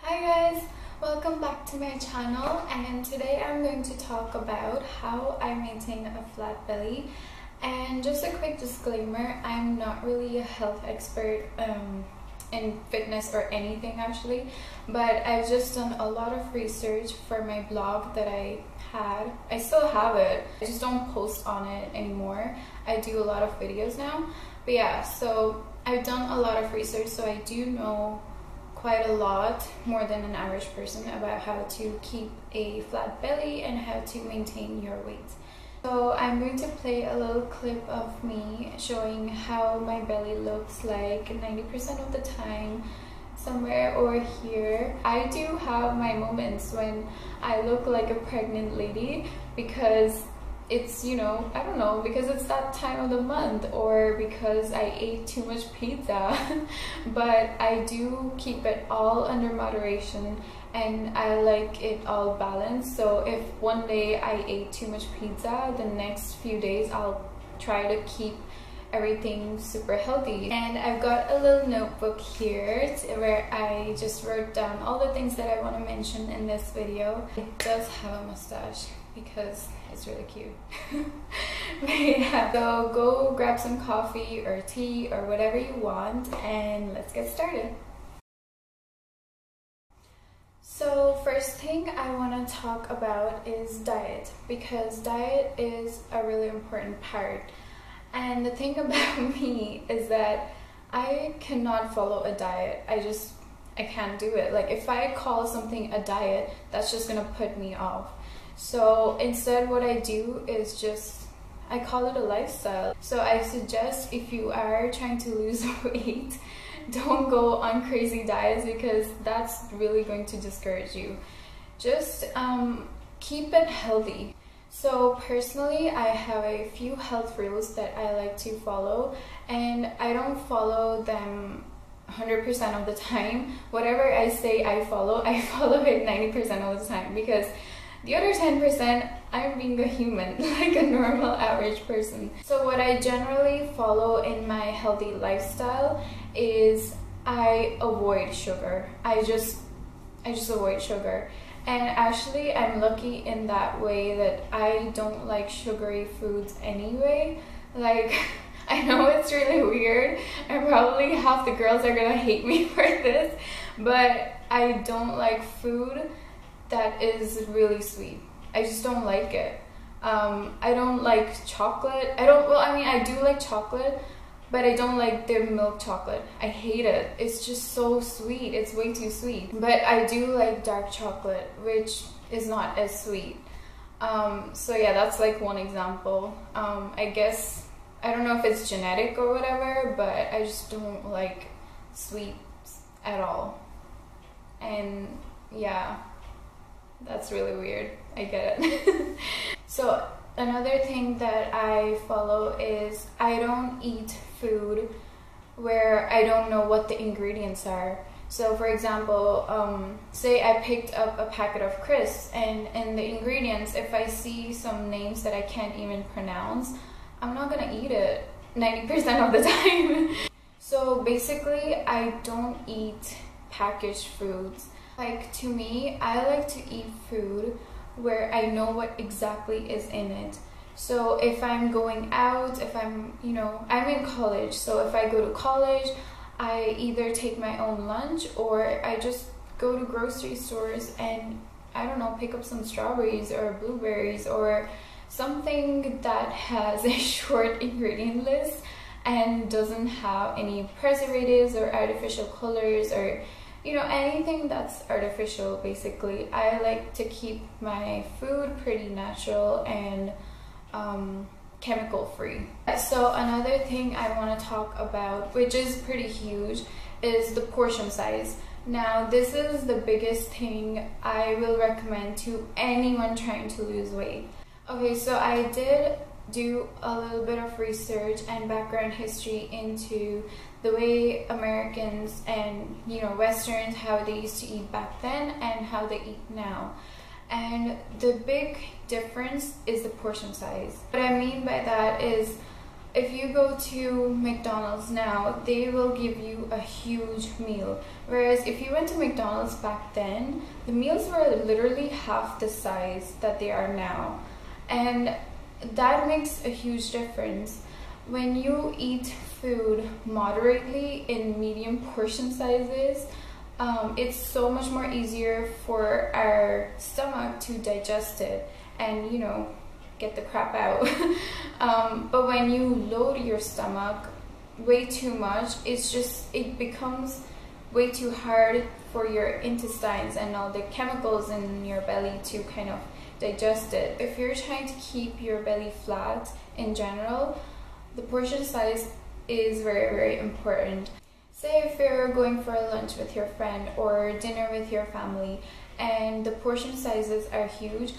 Hi guys, welcome back to my channel, and today I'm going to talk about how I maintain a flat belly. And just a quick disclaimer, I'm not really a health expert in fitness or anything actually, but I've just done a lot of research for my blog that I had. I still have it, I just don't post on it anymore. I do a lot of videos now, but yeah, so I've done a lot of research, so I do know quite a lot more than an average person about how to keep a flat belly and how to maintain your weight. So I'm going to play a little clip of me showing how my belly looks like 90% of the time, somewhere over here. I do have my moments when I look like a pregnant lady because it's, I don't know, because it's that time of the month or because I ate too much pizza. But I do keep it all under moderation and I like it all balanced. So if one day I ate too much pizza, the next few days I'll try to keep everything super healthy. And I've got a little notebook here where I just wrote down all the things that I want to mention in this video. It does have a mustache because it's really cute. But yeah, so go grab some coffee or tea or whatever you want and let's get started. So first thing I want to talk about is diet, because diet is a really important part. And the thing about me is that I cannot follow a diet. I can't do it. Like if I call something a diet, that's just gonna put me off. So instead what I do is I call it a lifestyle. So I suggest if you are trying to lose weight, don't go on crazy diets because that's really going to discourage you. Just keep it healthy. So personally, I have a few health rules that I like to follow, and I don't follow them 100% of the time. Whatever I say I follow it 90% of the time, because the other 10%, I'm being a human, like a normal average person. So what I generally follow in my healthy lifestyle is I avoid sugar. I just avoid sugar. And actually, I'm lucky in that way that I don't like sugary foods anyway. Like, I know it's really weird, and probably half the girls are gonna hate me for this, but I don't like food that is really sweet. I just don't like it. I don't like chocolate. I do like chocolate, but I don't like the milk chocolate. I hate it. It's just so sweet. It's way too sweet. But I do like dark chocolate, which is not as sweet. So yeah, that's like one example. I guess, I don't know if it's genetic or whatever, but I just don't like sweets at all. And yeah, that's really weird. I get it. So another thing that I follow is I don't eat food where I don't know what the ingredients are. So for example, say I picked up a packet of crisps, and in the ingredients, if I see some names that I can't even pronounce, I'm not gonna eat it 90% of the time. So basically, I don't eat packaged foods. Like, to me, I like to eat food where I know what exactly is in it. So if I'm going out, if I'm in college, so if I go to college, I either take my own lunch or I just go to grocery stores and, I don't know, pick up some strawberries or blueberries or something that has a short ingredient list and doesn't have any preservatives or artificial colors or anything that's artificial. Basically, I like to keep my food pretty natural and chemical free. So another thing I want to talk about, which is pretty huge, is the portion size. Now this is the biggest thing I will recommend to anyone trying to lose weight. Okay, so I did do a little bit of research and background history into the way Americans and Westerns, how they used to eat back then and how they eat now. And the big difference is the portion size. What I mean by that is if you go to McDonald's now, they will give you a huge meal. Whereas if you went to McDonald's back then, the meals were literally half the size that they are now. And that makes a huge difference. When you eat food moderately in medium portion sizes, it's so much more easier for our stomach to digest it and, you know, get the crap out. But when you load your stomach way too much, it becomes way too hard for your intestines and all the chemicals in your belly to kind of digest it. If you're trying to keep your belly flat in general, the portion size is very, very important. Say if you're going for a lunch with your friend or dinner with your family and the portion sizes are huge,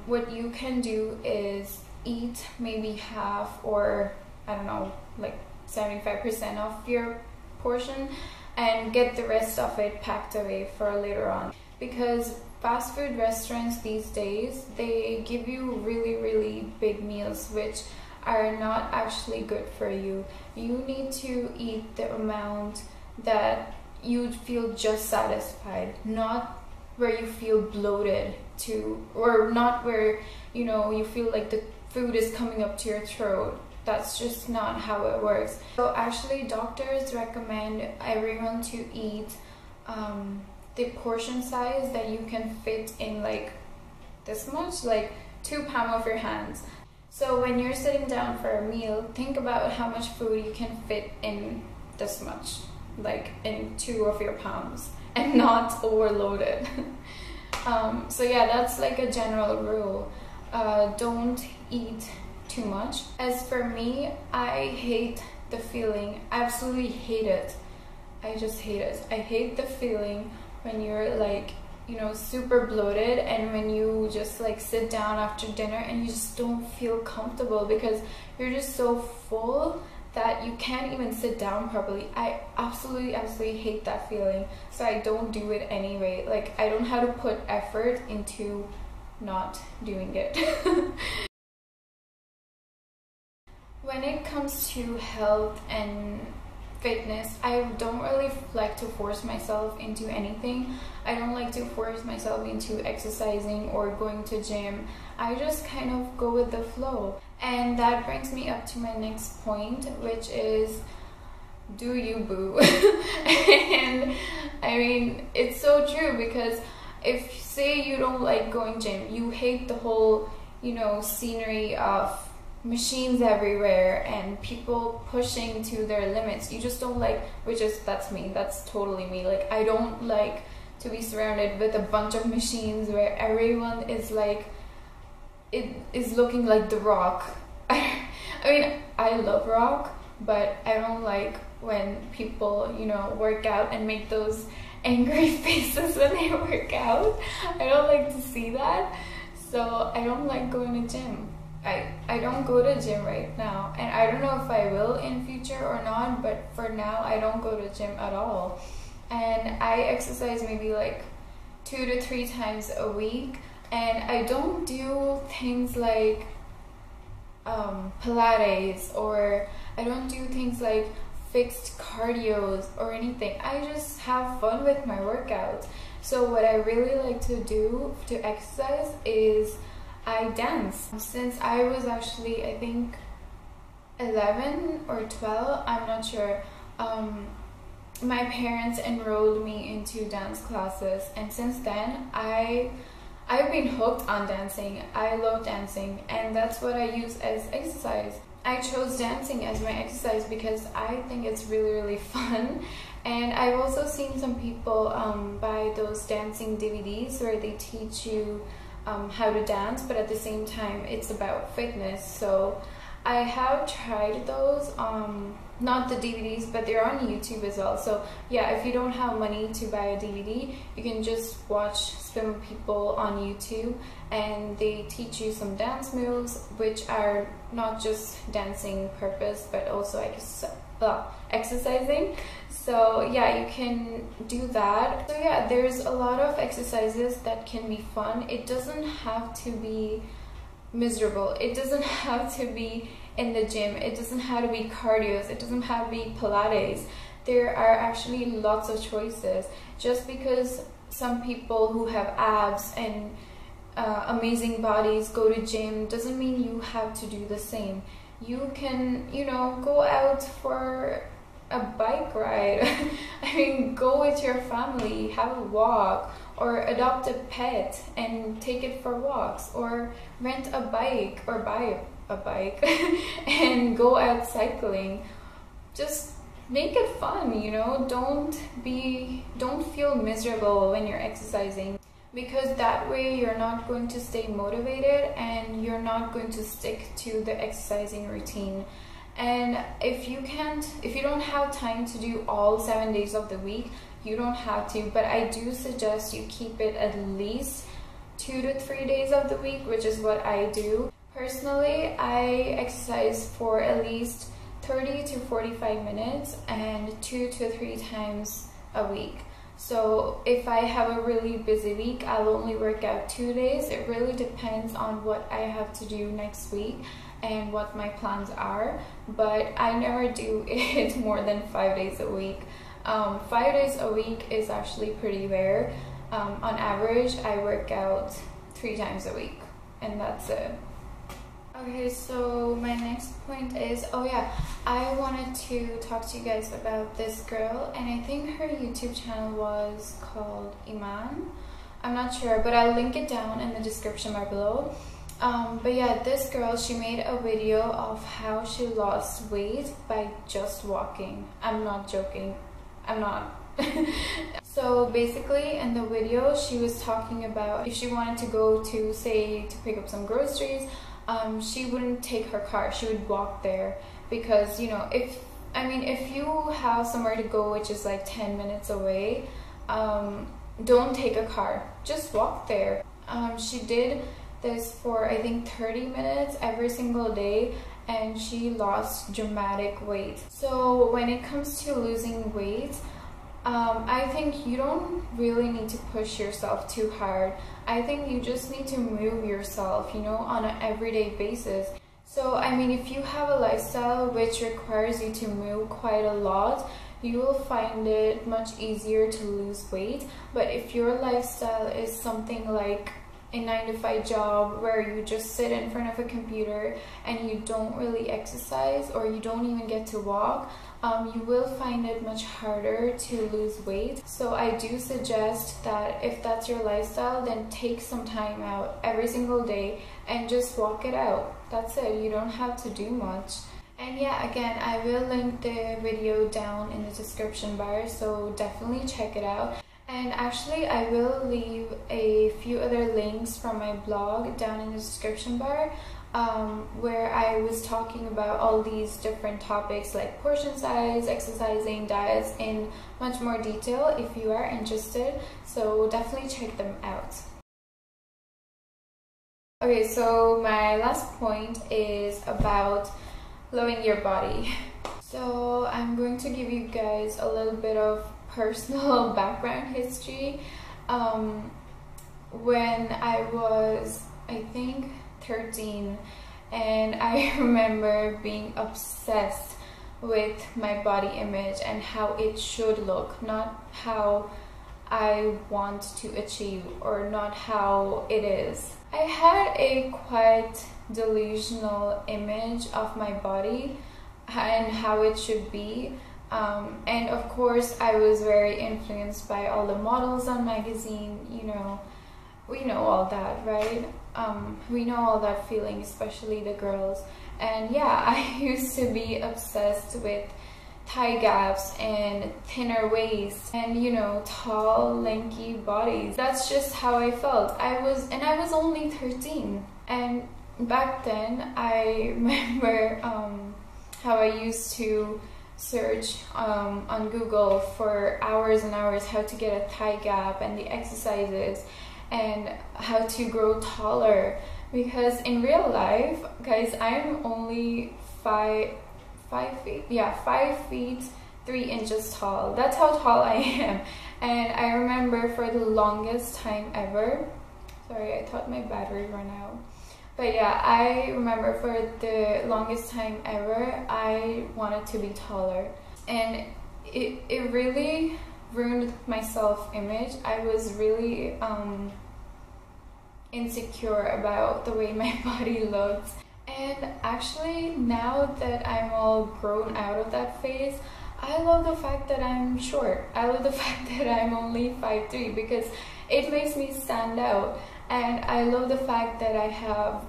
what you can do is eat maybe half, or I don't know, like 75% of your portion, and get the rest of it packed away for later on. Because fast food restaurants these days, they give you really, really big meals which are not actually good for you. You need to eat the amount that you'd feel just satisfied, not where you feel bloated to, or not where, you know, you feel like the food is coming up to your throat. That's just not how it works. So actually doctors recommend everyone to eat the portion size that you can fit in, like this much, like 2 palms of your hands. So when you're sitting down for a meal, think about how much food you can fit in this much, like in 2 of your palms, and not overloaded. So yeah, that's like a general rule. Don't eat too much. As for me, I hate the feeling. I absolutely hate it. I just hate it. I hate the feeling when you're like, you know, super bloated, and when you just like sit down after dinner and you just don't feel comfortable because you're just so full that you can't even sit down properly. I absolutely hate that feeling. So I don't do it anyway. Like, I don't have to put effort into not doing it. When it comes to health and fitness, I don't really like to force myself into anything. I don't like to force myself into exercising or going to gym. I just kind of go with the flow. And that brings me up to my next point, which is, do you, boo? And I mean, it's so true, because if, say, you don't like going gym, you hate the whole, you know, scenery of machines everywhere and people pushing to their limits. You just don't like, that's me, that's totally me. Like, I don't like to be surrounded with a bunch of machines where everyone is like, it is looking like The Rock. I mean, I love Rock, but I don't like when people, you know, work out and make those angry faces when they work out. I don't like to see that. So I don't like going to gym. I don't go to gym right now, and I don't know if I will in future or not, but for now I don't go to gym at all. And I exercise maybe like 2 to 3 times a week, and I don't do things like Pilates, or I don't do things like fixed cardios or anything. I just have fun with my workouts. So what I really like to do to exercise is I dance. Since I was actually, I think 11 or 12, I'm not sure, my parents enrolled me into dance classes, and since then I've been hooked on dancing. I love dancing, and that's what I use as exercise. I chose dancing as my exercise because I think it's really, really fun. And I've also seen some people buy those dancing DVDs where they teach you how to dance, but at the same time it's about fitness. So I have tried those, not the DVDs, but they're on YouTube as well. So yeah, if you don't have money to buy a DVD, you can just watch swim people on YouTube, and they teach you some dance moves which are not just dancing purpose but also exercising. So yeah, you can do that. So yeah, there's a lot of exercises that can be fun. It doesn't have to be miserable. It doesn't have to be in the gym. It doesn't have to be cardio, it doesn't have to be Pilates. There are actually lots of choices. Just because some people who have abs and amazing bodies go to gym doesn't mean you have to do the same. You can, you know, go out for a bike ride. I mean, go with your family, have a walk, or adopt a pet and take it for walks, or rent a bike or buy a bike and go out cycling. Just make it fun, you know. Don't feel miserable when you're exercising, because that way you're not going to stay motivated and you're not going to stick to the exercising routine. And if you don't have time to do all 7 days of the week, you don't have to, but I do suggest you keep it at least 2 to 3 days of the week, which is what I do. Personally, I exercise for at least 30 to 45 minutes and 2 to 3 times a week. So if I have a really busy week, I'll only work out 2 days. It really depends on what I have to do next week and what my plans are, but I never do it more than 5 days a week. 5 days a week is actually pretty rare. On average, I work out 3 times a week, and that's it. Okay, so my next point is, oh yeah, I wanted to talk to you guys about this girl, and I think her YouTube channel was called EMAN. I'm not sure, but I'll link it down in the description bar below. But yeah, this girl, she made a video of how she lost weight by just walking. I'm not joking. I'm not. So basically in the video, she was talking about if she wanted to go to, say, to pick up some groceries, she wouldn't take her car, she would walk there, because, you know, if you have somewhere to go which is like 10 minutes away, don't take a car, just walk there. She did this for I think 30 minutes every single day, and she lost dramatic weight. So when it comes to losing weight, I think you don't really need to push yourself too hard. I think you just need to move yourself, you know, on an everyday basis. So I mean, if you have a lifestyle which requires you to move quite a lot, you will find it much easier to lose weight. But if your lifestyle is something like a 9-to-5 job where you just sit in front of a computer and you don't really exercise, or you don't even get to walk, you will find it much harder to lose weight. So I do suggest that if that's your lifestyle, then take some time out every single day and just walk it out. That's it. You don't have to do much. And yeah, again, I will link the video down in the description bar, so definitely check it out. And actually, I will leave a few other links from my blog down in the description bar, where I was talking about all these different topics like portion size, exercising, diets in much more detail if you are interested. So definitely check them out. Okay, so my last point is about loving your body. So I'm going to give you guys a little bit of personal background history. When I was, I think, 13, and I remember being obsessed with my body image and how it should look, not how I want to achieve, or not how it is. I had a quite delusional image of my body and how it should be. And of course, I was very influenced by all the models on magazine, you know, we know all that, right? We know all that feeling, especially the girls. And yeah, I used to be obsessed with thigh gaps and thinner waists and, you know, tall, lanky bodies. That's just how I felt. I was only 13. And back then, I remember how I used to search on Google for hours and hours how to get a thigh gap and the exercises and how to grow taller, because in real life, guys, I'm only 5 feet 3 inches tall. That's how tall I am. And I remember for the longest time ever, sorry, I thought my battery ran out. But yeah, I remember for the longest time ever, I wanted to be taller. And it really ruined my self-image. I was really insecure about the way my body looked. And actually, now that I'm all grown out of that phase, I love the fact that I'm short. I love the fact that I'm only 5'3" because it makes me stand out. And I love the fact that I have,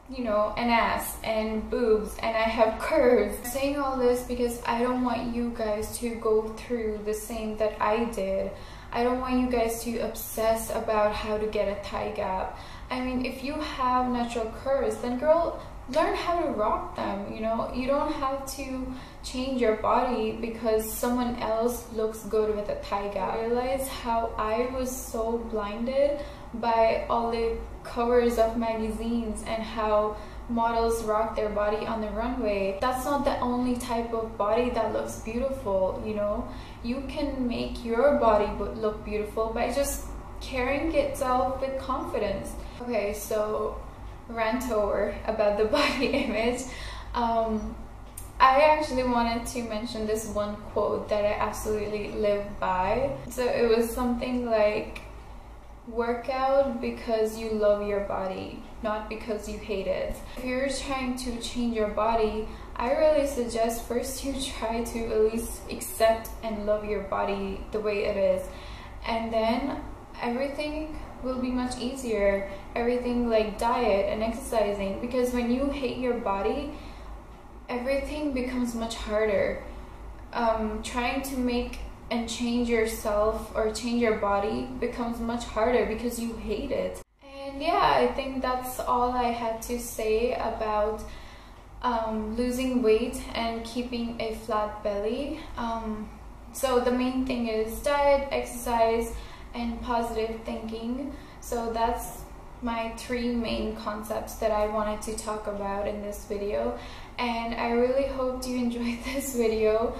you know, an ass and boobs and I have curves. I'm saying all this because I don't want you guys to go through the same that I did. I don't want you guys to obsess about how to get a thigh gap. I mean, if you have natural curves, then girl, learn how to rock them, you know? You don't have to change your body because someone else looks good with a thigh gap. I realized how I was so blinded by all the covers of magazines and how models rock their body on the runway. That's not the only type of body that looks beautiful, you know? You can make your body look beautiful by just carrying itself with confidence. Okay, so rant over about the body image. I actually wanted to mention this one quote that I absolutely live by. So it was something like, work out because you love your body, not because you hate it. If you're trying to change your body, I really suggest first you try to at least accept and love your body the way it is, and then everything will be much easier. Everything like diet and exercising, because when you hate your body, everything becomes much harder. Trying to make and change yourself or change your body becomes much harder because you hate it. And yeah, I think that's all I had to say about losing weight and keeping a flat belly. So the main thing is diet, exercise, and positive thinking. So that's my 3 main concepts that I wanted to talk about in this video, and I really hope you enjoyed this video.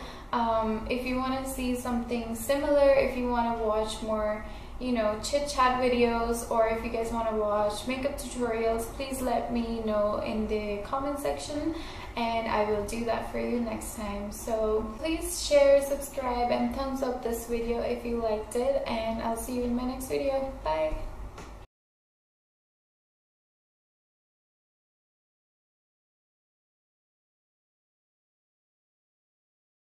If you want to see something similar, if you want to watch more, you know, chit-chat videos, or if you guys want to watch makeup tutorials, please let me know in the comment section and I will do that for you next time. So please share, subscribe, and thumbs up this video if you liked it, and I'll see you in my next video. Bye!